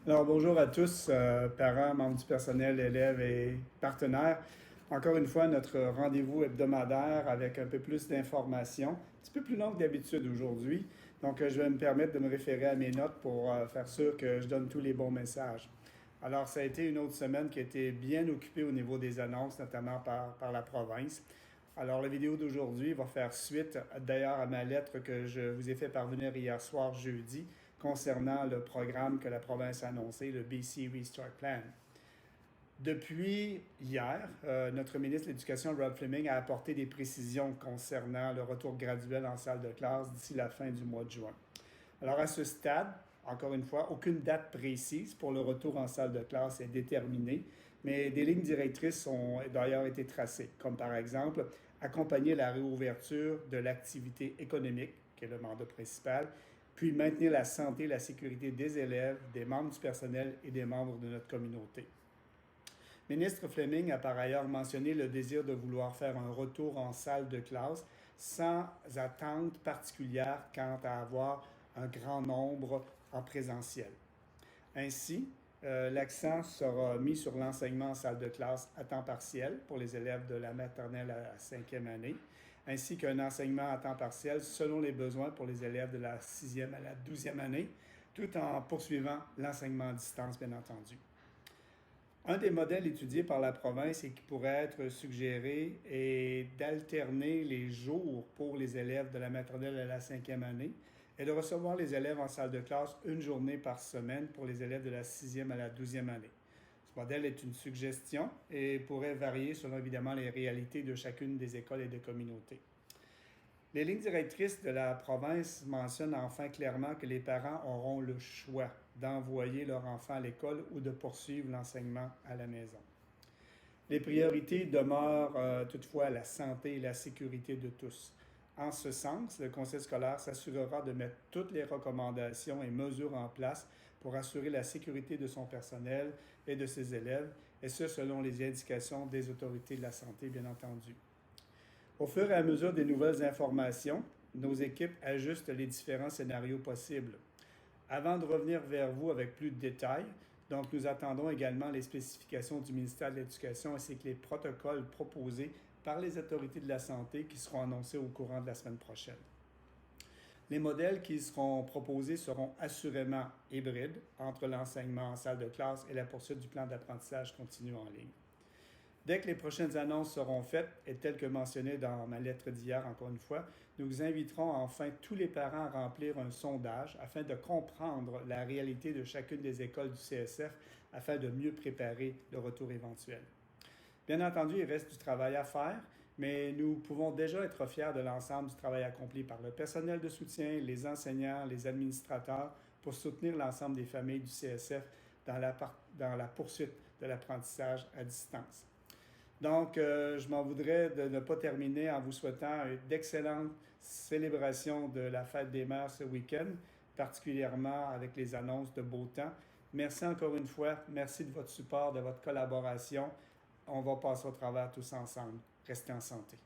Alors, bonjour à tous, parents, membres du personnel, élèves et partenaires. Encore une fois, notre rendez-vous hebdomadaire avec un peu plus d'informations, un petit peu plus long que d'habitude aujourd'hui. Donc, je vais me permettre de me référer à mes notes pour faire sûr que je donne tous les bons messages. Alors, ça a été une autre semaine qui a été bien occupée au niveau des annonces, notamment par la province. Alors, la vidéo d'aujourd'hui va faire suite d'ailleurs à ma lettre que je vous ai fait parvenir hier soir jeudi concernant le programme que la province a annoncé, le BC Restart Plan. Depuis hier, notre ministre de l'Éducation, Rob Fleming, a apporté des précisions concernant le retour graduel en salle de classe d'ici la fin du mois de juin. Alors à ce stade, encore une fois, aucune date précise pour le retour en salle de classe est déterminée, mais des lignes directrices ont d'ailleurs été tracées, comme par exemple accompagner la réouverture de l'activité économique, qui est le mandat principal, puis maintenir la santé et la sécurité des élèves, des membres du personnel et des membres de notre communauté. Ministre Fleming a par ailleurs mentionné le désir de vouloir faire un retour en salle de classe sans attente particulière quant à avoir un grand nombre en présentiel. Ainsi, l'accent sera mis sur l'enseignement en salle de classe à temps partiel pour les élèves de la maternelle à la 5e année, ainsi qu'un enseignement à temps partiel selon les besoins pour les élèves de la 6e à la 12e année, tout en poursuivant l'enseignement à distance, bien entendu. Un des modèles étudiés par la province et qui pourrait être suggéré est d'alterner les jours pour les élèves de la maternelle à la 5e année et de recevoir les élèves en salle de classe une journée par semaine pour les élèves de la 6e à la 12e année. Ce modèle est une suggestion et pourrait varier selon évidemment les réalités de chacune des écoles et des communautés. Les lignes directrices de la province mentionnent enfin clairement que les parents auront le choix d'envoyer leur enfant à l'école ou de poursuivre l'enseignement à la maison. Les priorités demeurent toutefois la santé et la sécurité de tous. En ce sens, le conseil scolaire s'assurera de mettre toutes les recommandations et mesures en place pour assurer la sécurité de son personnel et de ses élèves, et ce selon les indications des autorités de la santé, bien entendu. Au fur et à mesure des nouvelles informations, nos équipes ajustent les différents scénarios possibles. Avant de revenir vers vous avec plus de détails, donc nous attendons également les spécifications du ministère de l'Éducation ainsi que les protocoles proposés par les autorités de la santé qui seront annoncés au courant de la semaine prochaine. Les modèles qui seront proposés seront assurément hybrides entre l'enseignement en salle de classe et la poursuite du plan d'apprentissage continu en ligne. Dès que les prochaines annonces seront faites, et telles que mentionnées dans ma lettre d'hier, encore une fois, nous inviterons enfin tous les parents à remplir un sondage afin de comprendre la réalité de chacune des écoles du CSF afin de mieux préparer le retour éventuel. Bien entendu, il reste du travail à faire, mais nous pouvons déjà être fiers de l'ensemble du travail accompli par le personnel de soutien, les enseignants, les administrateurs pour soutenir l'ensemble des familles du CSF dans la poursuite de l'apprentissage à distance. Donc, je m'en voudrais de ne pas terminer en vous souhaitant d'excellentes célébrations de la fête des mères ce week-end, particulièrement avec les annonces de beau temps. Merci encore une fois. Merci de votre support, de votre collaboration. On va passer au travers tous ensemble. Restez en santé.